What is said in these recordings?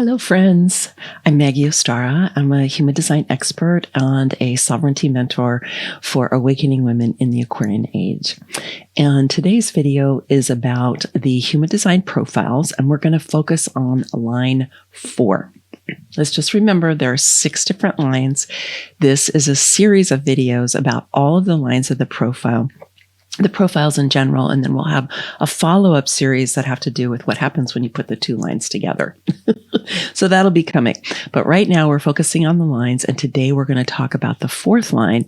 Hello, friends. I'm Maggie Ostara. I'm a human design expert and a sovereignty mentor for awakening women in the Aquarian age. And today's video is about the human design profiles, and we're going to focus on line 4. Let's just remember there are 6 different lines. This is a series of videos about all of the lines of the profile, the profiles in general, and then we'll have a follow-up series that have to do with what happens when you put the 2 lines together. So that'll be coming. But right now we're focusing on the lines, and today we're going to talk about the 4th line,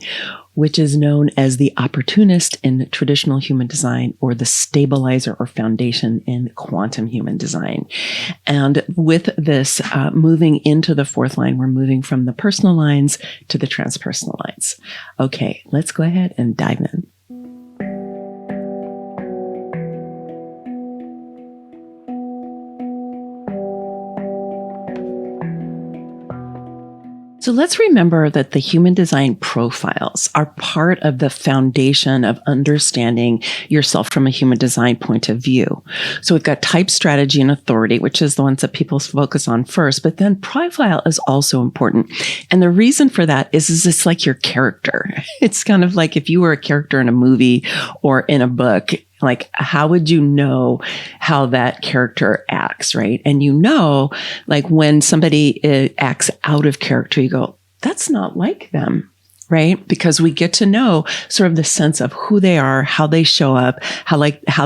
which is known as the Opportunist in traditional human design, or the stabilizer or foundation in quantum human design. And with this, moving into the 4th line, we're moving from the personal lines to the transpersonal lines. Okay, let's go ahead and dive in. So let's remember that the human design profiles are part of the foundation of understanding yourself from a human design point of view. So we've got type, strategy, and authority, which is the ones that people focus on first, but then profile is also important. And the reason for that is it's like your character. It's kind of like if you were a character in a movie or in a book. Like, how would you know how that character acts, right? And like when somebody acts out of character, you go, that's not like them, right? Because we get to know sort of the sense of who they are, how they show up, how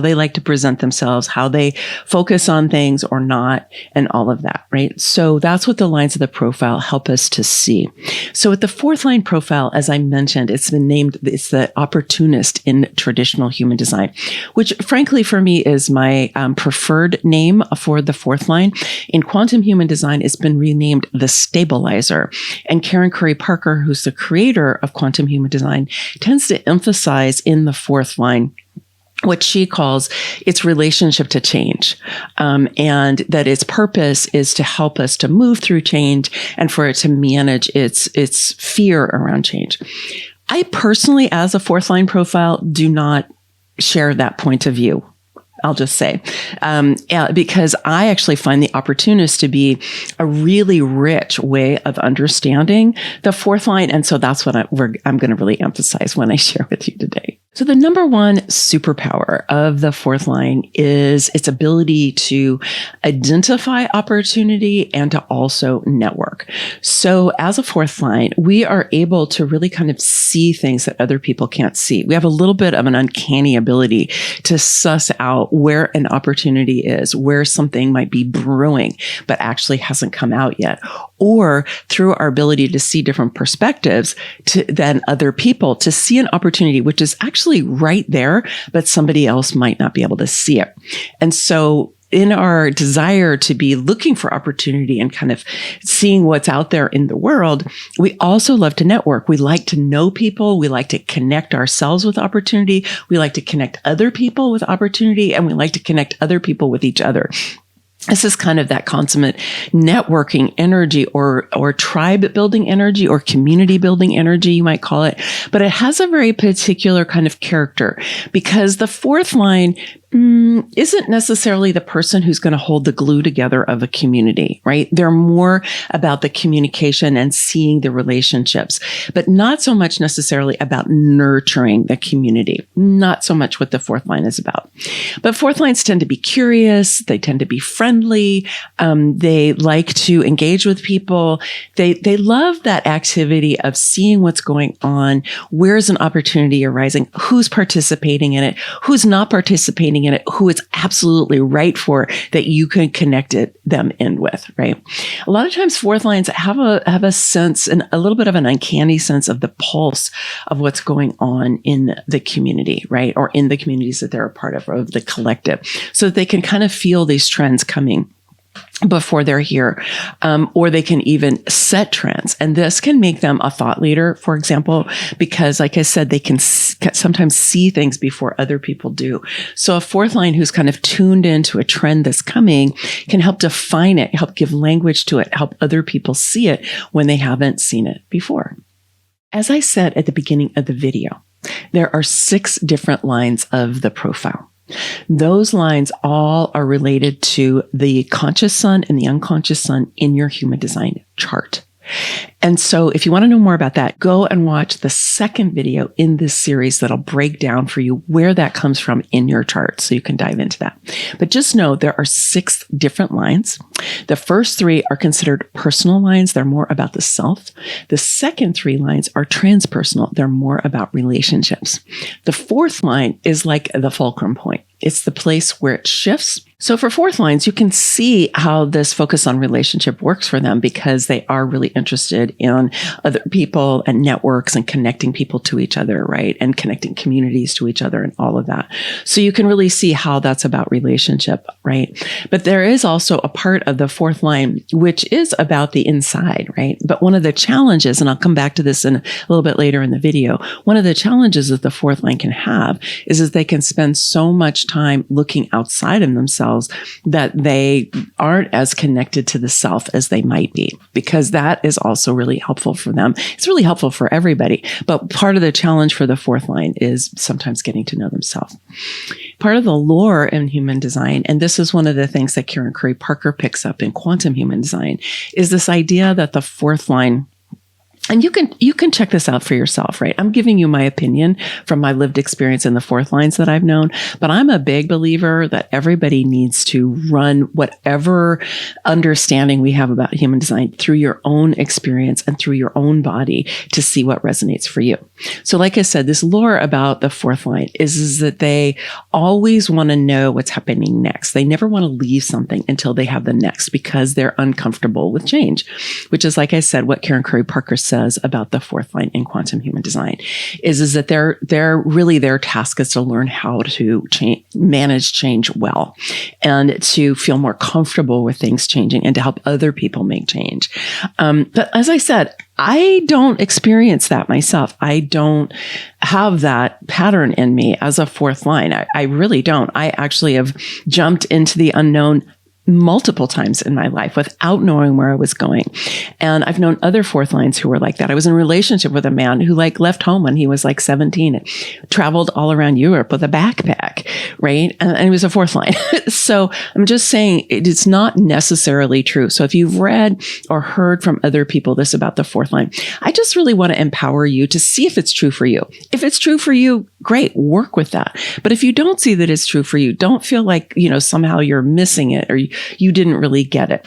they like to present themselves, how they focus on things or not, and all of that, right? So that's what the lines of the profile help us to see. So with the 4th line profile, as I mentioned, it's the Opportunist in traditional human design, which frankly for me is my preferred name for the 4th line. In quantum human design, it's been renamed the Stabilizer. And Karen Curry Parker, who's the creator of quantum human design, tends to emphasize in the 4th line what she calls its relationship to change, and that its purpose is to help us to move through change and for it to manage its fear around change. I personally, as a 4th line profile, do not share that point of view. I'll just say, because I actually find the Opportunist to be a really rich way of understanding the 4th line. And so that's what I'm going to really emphasize when I share with you today. So the number one superpower of the 4th line is its ability to identify opportunity and to also network. So as a 4th line, we are able to really kind of see things that other people can't see. We have a little bit of an uncanny ability to suss out where an opportunity is, where something might be brewing, but actually hasn't come out yet. Or through our ability to see different perspectives than other people, to see an opportunity, which is actually right there, but somebody else might not be able to see it. And so in our desire to be looking for opportunity and kind of seeing what's out there in the world, we also love to network. We like to know people. We like to connect ourselves with opportunity. We like to connect other people with opportunity, and we like to connect other people with each other. This is kind of that consummate networking energy or tribe building energy or community building energy, you might call it. But it has a very particular kind of character because the 4th line isn't necessarily the person who's going to hold the glue together of a community, right? They're more about the communication and seeing the relationships, but not so much necessarily about nurturing the community. Not so much what the 4th line is about. But 4th lines tend to be curious. They tend to be friendly. They like to engage with people. They love that activity of seeing what's going on. Where's an opportunity arising? Who's participating in it? Who's not participating in it? Who it's absolutely right for that you can connect them in with, right? A lot of times 4th lines have a sense, and a little bit of an uncanny sense of the pulse of what's going on in the community, right? Or in the communities that they're a part of, or the collective, so that they can kind of feel these trends coming before they're here, or they can even set trends. And this can make them a thought leader, for example, because like I said, they can sometimes see things before other people do. So a 4th line who's kind of tuned into a trend that's coming can help define it, help give language to it, help other people see it when they haven't seen it before. As I said at the beginning of the video, there are 6 different lines of the profile. Those lines all are related to the conscious sun and the unconscious sun in your human design chart. And so if you want to know more about that, go and watch the second video in this series that'll break down for you where that comes from in your chart, so you can dive into that. But just know there are 6 different lines. The first 3 are considered personal lines. They're more about the self. The second 3 lines are transpersonal. They're more about relationships. The 4th line is like the fulcrum point. It's the place where it shifts. So for 4th lines, you can see how this focus on relationship works for them, because they are really interested in other people and networks and connecting people to each other, right? And connecting communities to each other and all of that. So you can really see how that's about relationship, right? But there is also a part of the 4th line, which is about the inside, right? But one of the challenges, and I'll come back to this in a little bit later in the video, one of the challenges that the 4th line can have is they can spend so much time looking outside of themselves that they aren't as connected to the self as they might be, because that is also really helpful for them. It's really helpful for everybody. But part of the challenge for the 4th line is sometimes getting to know themselves. Part of the lore in human design, and this is one of the things that Karen Curry Parker picks up in quantum human design, is this idea that the 4th line, and you can check this out for yourself, right? I'm giving you my opinion from my lived experience in the 4th lines that I've known, but I'm a big believer that everybody needs to run whatever understanding we have about human design through your own experience and through your own body to see what resonates for you. So like I said, this lore about the 4th line is that they always want to know what's happening next. They never want to leave something until they have the next, because they're uncomfortable with change, which is, like I said, what Karen Curry Parker says about the 4th line in quantum human design is that they're really, their task is to learn how to manage change well, and to feel more comfortable with things changing, and to help other people make change. But as I said, I don't experience that myself. I don't have that pattern in me as a 4th line. I really don't. I actually have jumped into the unknown multiple times in my life without knowing where I was going. And I've known other 4th lines who were like that. I was in a relationship with a man who left home when he was 17 and traveled all around Europe with a backpack, right? And he was a 4th line. So I'm just saying it's not necessarily true. So if you've read or heard from other people this about the 4th line, I just really want to empower you to see if it's true for you. If it's true for you, great, work with that. But if you don't see that it's true for you, don't feel like, somehow you're missing it, or you didn't really get it.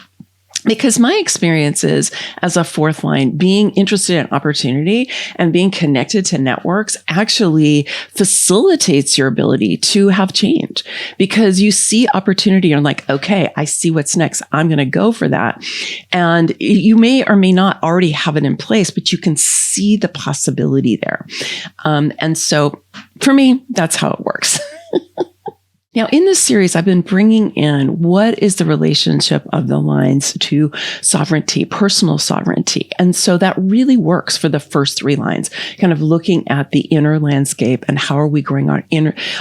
Because my experience is, as a 4th line, being interested in opportunity and being connected to networks actually facilitates your ability to have change, because you see opportunity and like, okay, I see what's next. I'm going to go for that. And you may or may not already have it in place, but you can see the possibility there. And so for me, that's how it works. Now, in this series, I've been bringing in what is the relationship of the lines to sovereignty, personal sovereignty. And so that really works for the first 3 lines, kind of looking at the inner landscape and how are we growing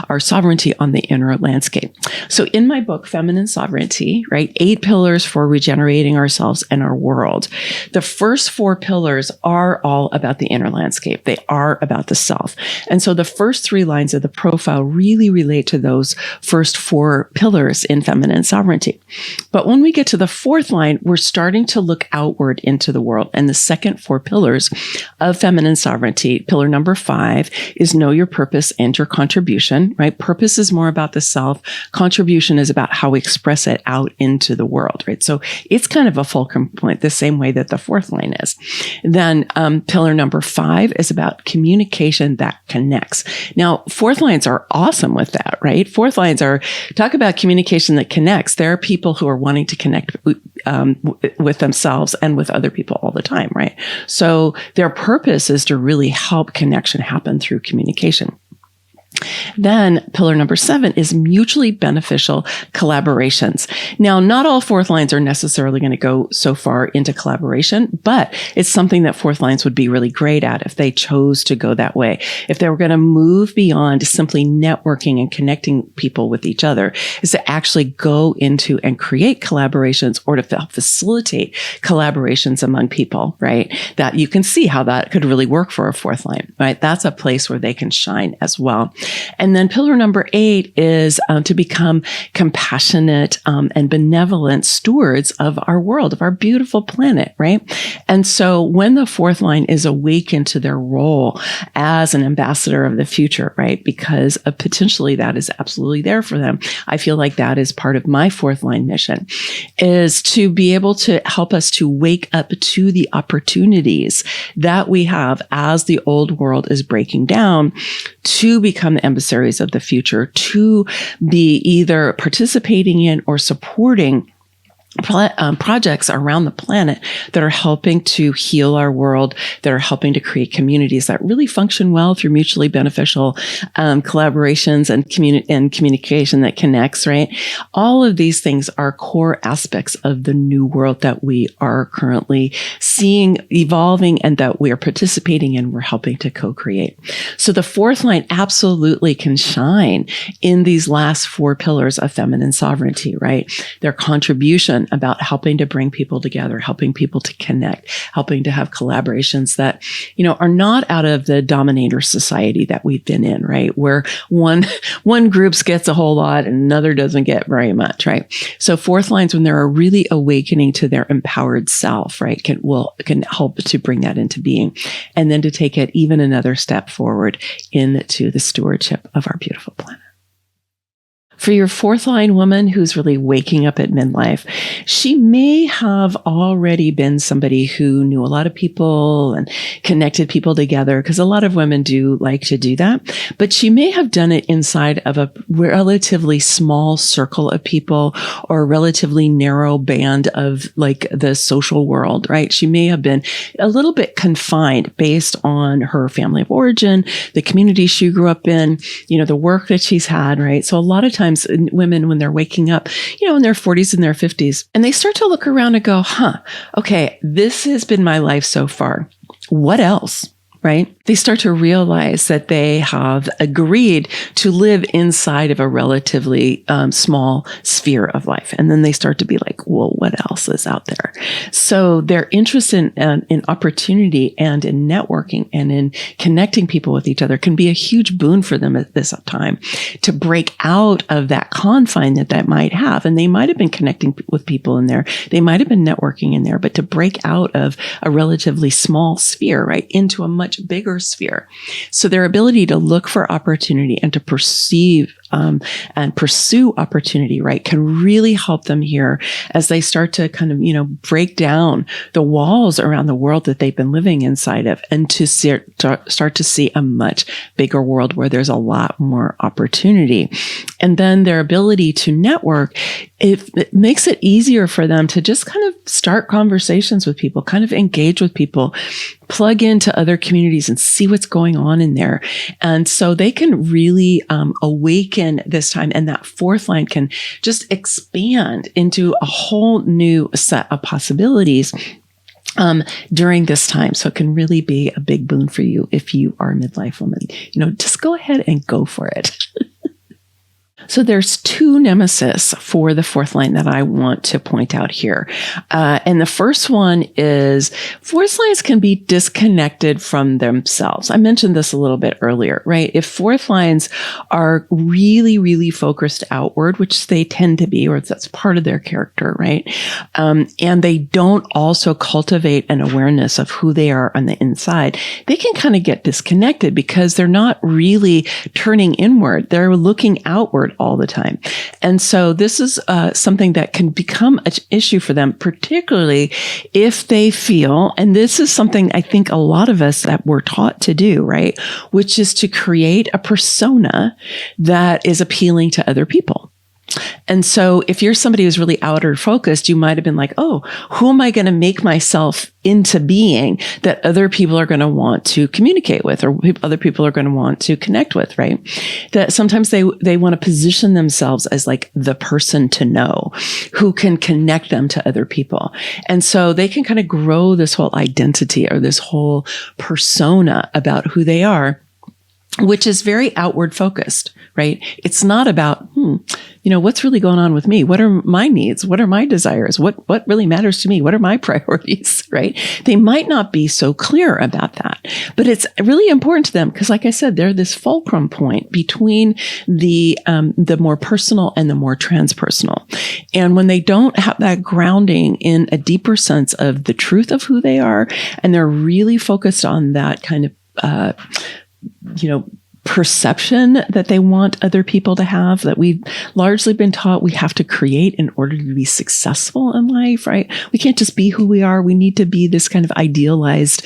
our sovereignty on the inner landscape. So in my book, Feminine Sovereignty, right, 8 pillars for regenerating ourselves and our world. The first 4 pillars are all about the inner landscape. They are about the self. And so the first 3 lines of the profile really relate to those first 4 pillars in feminine sovereignty. But when we get to the 4th line, we're starting to look outward into the world. And the second 4 pillars of feminine sovereignty, pillar number 5 is know your purpose and your contribution, right? Purpose is more about the self. Contribution is about how we express it out into the world, right? So it's kind of a fulcrum point, the same way that the 4th line is. Then pillar number 5 is about communication that connects. Now, 4th lines are awesome with that, right? 4th lines are, talk about communication that connects. There are people who are wanting to connect with themselves and with other people all the time, right? So their purpose is to really help connection happen through communication. Then pillar number 7 is mutually beneficial collaborations. Now, not all 4th lines are necessarily going to go so far into collaboration, but it's something that 4th lines would be really great at if they chose to go that way. If they were going to move beyond simply networking and connecting people with each other, is to actually go into and create collaborations, or to help facilitate collaborations among people, right? That you can see how that could really work for a 4th line, right? That's a place where they can shine as well. And then pillar number 8 is to become compassionate and benevolent stewards of our world, of our beautiful planet, right? And so when the 4th line is awakened to their role as an ambassador of the future, right? Because potentially that is absolutely there for them. I feel like that is part of my 4th line mission, is to be able to help us to wake up to the opportunities that we have as the old world is breaking down, to become the emissaries of the future, to be either participating in or supporting projects around the planet that are helping to heal our world, that are helping to create communities that really function well through mutually beneficial collaborations and communication that connects, right? All of these things are core aspects of the new world that we are currently seeing evolving and that we are participating in, we're helping to co-create. So the 4th line absolutely can shine in these last 4 pillars of feminine sovereignty, right? Their contribution about helping to bring people together, helping people to connect, helping to have collaborations that, are not out of the dominator society that we've been in, right? Where one group gets a whole lot and another doesn't get very much, right? So 4th lines, when they're really awakening to their empowered self, right, can help to bring that into being, and then to take it even another step forward into the stewardship of our beautiful planet. For your 4th line woman who's really waking up at midlife, she may have already been somebody who knew a lot of people and connected people together, because a lot of women do like to do that. But she may have done it inside of a relatively small circle of people, or a relatively narrow band of like the social world, right? She may have been a little bit confined based on her family of origin, the community she grew up in, the work that she's had, right? So a lot of times women, when they're waking up, in their 40s and their 50s, and they start to look around and go, okay, this has been my life so far. What else? Right? They start to realize that they have agreed to live inside of a relatively small sphere of life. And then they start to be like, well, what else is out there? So they're interested in opportunity and in networking and in connecting people with each other can be a huge boon for them at this time to break out of that confine that might have. And they might have been connecting with people in there. They might have been networking in there, but to break out of a relatively small sphere, right, into a much bigger sphere. So their ability to look for opportunity and to perceive and pursue opportunity, right, can really help them here as they start to kind of, break down the walls around the world that they've been living inside of, and to start to see a much bigger world where there's a lot more opportunity. And then their ability to network, it makes it easier for them to just kind of start conversations with people, kind of engage with people, plug into other communities and see what's going on in there. And so they can really awaken this time. And that 4th line can just expand into a whole new set of possibilities during this time. So it can really be a big boon for you if you are a midlife woman. Just go ahead and go for it. So there's 2 nemesis for the 4th line that I want to point out here. And the first one is 4th lines can be disconnected from themselves. I mentioned this a little bit earlier, right? If 4th lines are really, really focused outward, which they tend to be, or that's part of their character, right? And they don't also cultivate an awareness of who they are on the inside, they can kind of get disconnected because they're not really turning inward. They're looking outward all the time. And so this is something that can become an issue for them, particularly if they feel, and this is something I think a lot of us that we're taught to do, right? Which is to create a persona that is appealing to other people. And so if you're somebody who's really outer focused, you might have been like, oh, who am I going to make myself into being that other people are going to want to communicate with, or other people are going to want to connect with, right? That sometimes they want to position themselves as like the person to know who can connect them to other people. And so they can kind of grow this whole identity or this whole persona about who they are, which is very outward focused, right? It's not about, what's really going on with me? What are my needs? What are my desires? What really matters to me? What are my priorities? right? They might not be so clear about that, but it's really important to them because, like I said, they're this fulcrum point between the more personal and the more transpersonal. And when they don't have that grounding in a deeper sense of the truth of who they are, and they're really focused on that kind of, perception that they want other people to have, that we've largely been taught we have to create in order to be successful in life, right? We can't just be who we are. We need to be this kind of idealized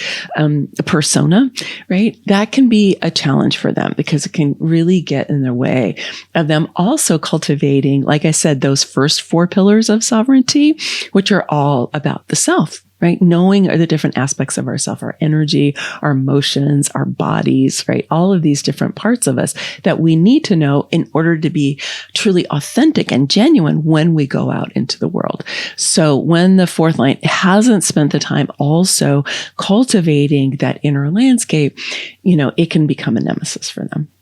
persona, right? That can be a challenge for them because it can really get in their way of them also cultivating, like I said, those first 4 pillars of sovereignty, which are all about the self. Right? Knowing the different aspects of ourself, our energy, our emotions, our bodies, right? All of these different parts of us that we need to know in order to be truly authentic and genuine when we go out into the world. So when the 4th line hasn't spent the time also cultivating that inner landscape, it can become a nemesis for them.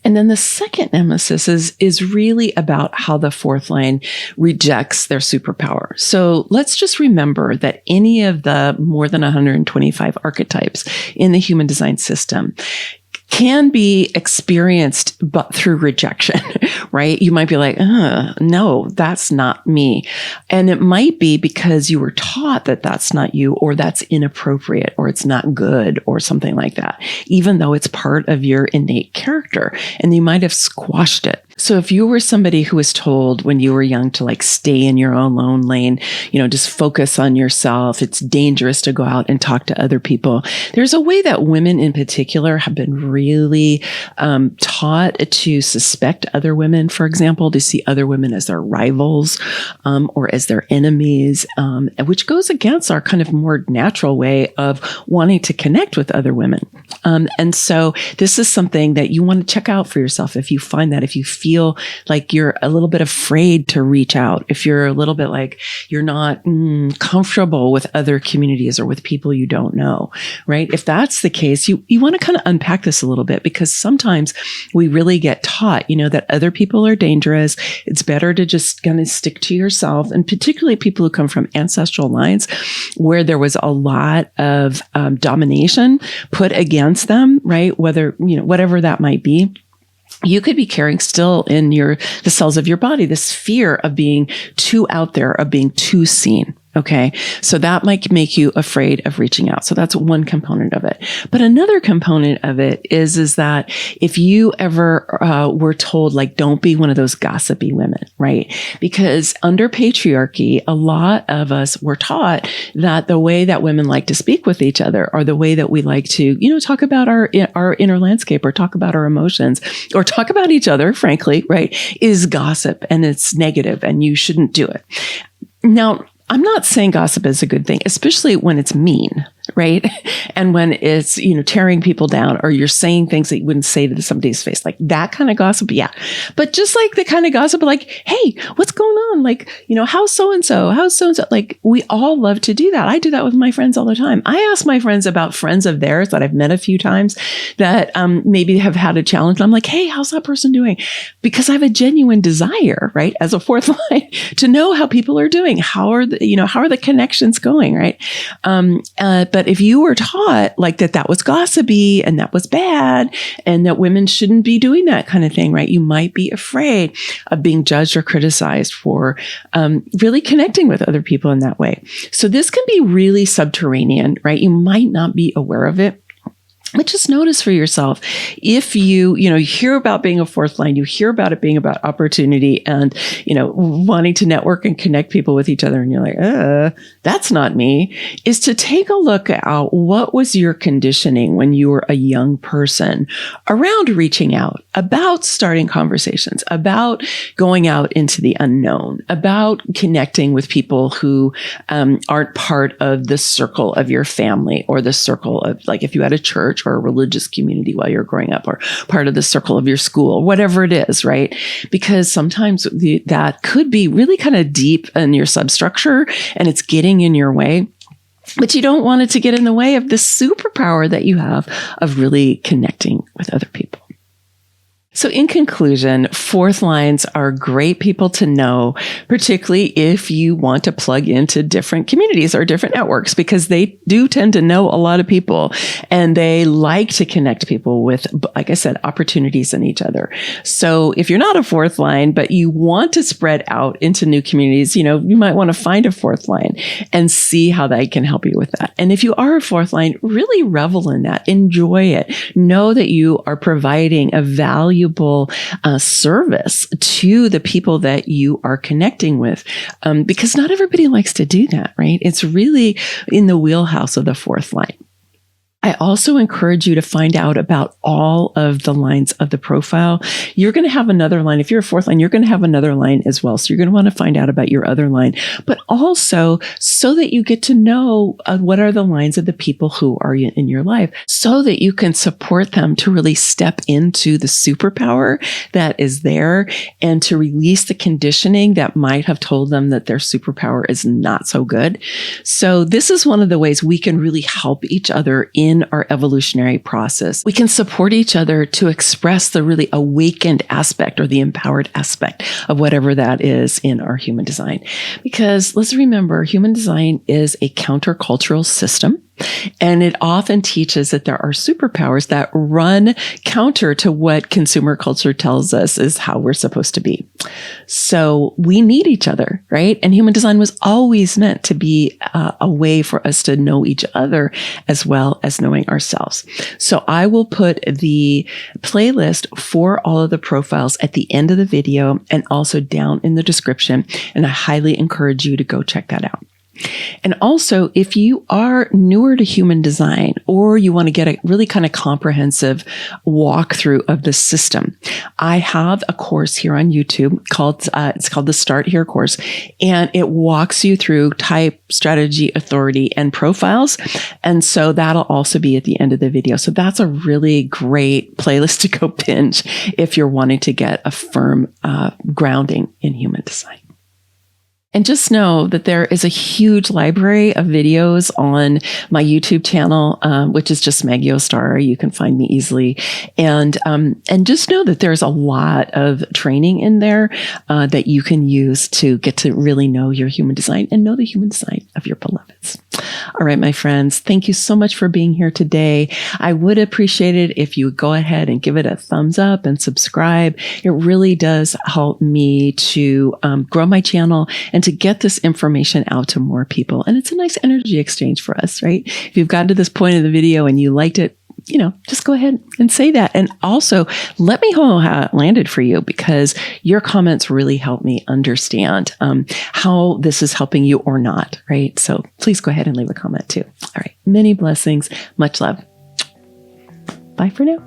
And then the second nemesis is really about how the 4th line rejects their superpower. So let's just remember that any of the more than 125 archetypes in the human design system can be experienced but through rejection, right? You might be like, no, that's not me. And it might be because you were taught that that's not you, or that's inappropriate, or it's not good, or something like that, even though it's part of your innate character and you might have squashed it. So if you were somebody who was told when you were young to like stay in your own lone lane, just focus on yourself, it's dangerous to go out and talk to other people. There's a way that women in particular have been really taught to suspect other women, for example, to see other women as their rivals or as their enemies, which goes against our kind of more natural way of wanting to connect with other women. And so this is something that you want to check out for yourself. If you find that, if you feel like you're a little bit afraid to reach out, if you're a little bit like you're not comfortable with other communities or with people you don't know, right? If that's the case, you want to kind of unpack this a little bit, because sometimes we really get taught, that other people are dangerous. It's better to just kind of stick to yourself. And particularly people who come from ancestral lines where there was a lot of domination put against them, right? Whether, whatever that might be. You could be carrying still in the cells of your body this fear of being too out there, of being too seen. Okay. So that might make you afraid of reaching out. So that's one component of it. But another component of it is that if you ever were told, like, don't be one of those gossipy women, right? Because under patriarchy, a lot of us were taught that the way that women like to speak with each other, or the way that we like to, talk about our inner landscape, or talk about our emotions, or talk about each other, frankly, right, is gossip, and it's negative and you shouldn't do it. Now, I'm not saying gossip is a good thing, especially when it's mean, right? And when it's, tearing people down, or you're saying things that you wouldn't say to somebody's face, like that kind of gossip. Yeah. But just like the kind of gossip, like, hey, what's going on? Like, how's so-and-so? How's so-and-so? Like, we all love to do that. I do that with my friends all the time. I ask my friends about friends of theirs that I've met a few times that maybe have had a challenge. I'm like, hey, how's that person doing? Because I have a genuine desire, right, as a 4th line, to know how people are doing. How are the connections going, right? But if you were taught like that was gossipy and that was bad and that women shouldn't be doing that kind of thing, right? You might be afraid of being judged or criticized for really connecting with other people in that way. So this can be really subterranean, right? You might not be aware of it. But just notice for yourself, if you hear about being a 4th line, you hear about it being about opportunity and, wanting to network and connect people with each other, and you're like, that's not me, is to take a look at what was your conditioning when you were a young person around reaching out, about starting conversations, about going out into the unknown, about connecting with people who aren't part of the circle of your family, or the circle of, like, if you had a church or a religious community while you're growing up, or part of the circle of your school, whatever it is, right? Because sometimes that could be really kind of deep in your substructure and it's getting in your way. But you don't want it to get in the way of the superpower that you have of really connecting with other people. So in conclusion, fourth lines are great people to know, particularly if you want to plug into different communities or different networks, because they do tend to know a lot of people and they like to connect people with, like I said, opportunities in each other. So if you're not a fourth line, but you want to spread out into new communities, you might want to find a fourth line and see how that can help you with that. And if you are a fourth line, really revel in that. Enjoy it. Know that you are providing a valuable service to the people that you are connecting with, because not everybody likes to do that, right? It's really in the wheelhouse of the fourth line. I also encourage you to find out about all of the lines of the profile. You're going to have another line. If you're a fourth line, you're going to have another line as well. So you're going to want to find out about your other line, but also so that you get to know what are the lines of the people who are in your life so that you can support them to really step into the superpower that is there and to release the conditioning that might have told them that their superpower is not so good. So this is one of the ways we can really help each other in our evolutionary process. We can support each other to express the really awakened aspect or the empowered aspect of whatever that is in our human design. Because let's remember, human design is a countercultural system. And it often teaches that there are superpowers that run counter to what consumer culture tells us is how we're supposed to be. So we need each other, right? And human design was always meant to be a way for us to know each other as well as knowing ourselves. So I will put the playlist for all of the profiles at the end of the video and also down in the description. And I highly encourage you to go check that out. And also, if you are newer to human design or you want to get a really kind of comprehensive walkthrough of the system, I have a course here on YouTube called, it's called the Start Here course, and it walks you through type, strategy, authority, and profiles. And so that'll also be at the end of the video. So that's a really great playlist to go binge if you're wanting to get a firm grounding in human design. And just know that there is a huge library of videos on my YouTube channel, which is just Maggie Ostara. You can find me easily. And just know that there's a lot of training in there that you can use to get to really know your human design and know the human design of your beloveds. All right, my friends, thank you so much for being here today. I would appreciate it if you would go ahead and give it a thumbs up and subscribe. It really does help me to grow my channel and to get this information out to more people. And it's a nice energy exchange for us, right? If you've gotten to this point of the video and you liked it, just go ahead and say that. And also let me know how it landed for you, because your comments really help me understand how this is helping you or not, right? So please go ahead and leave a comment too. All right. Many blessings. Much love. Bye for now.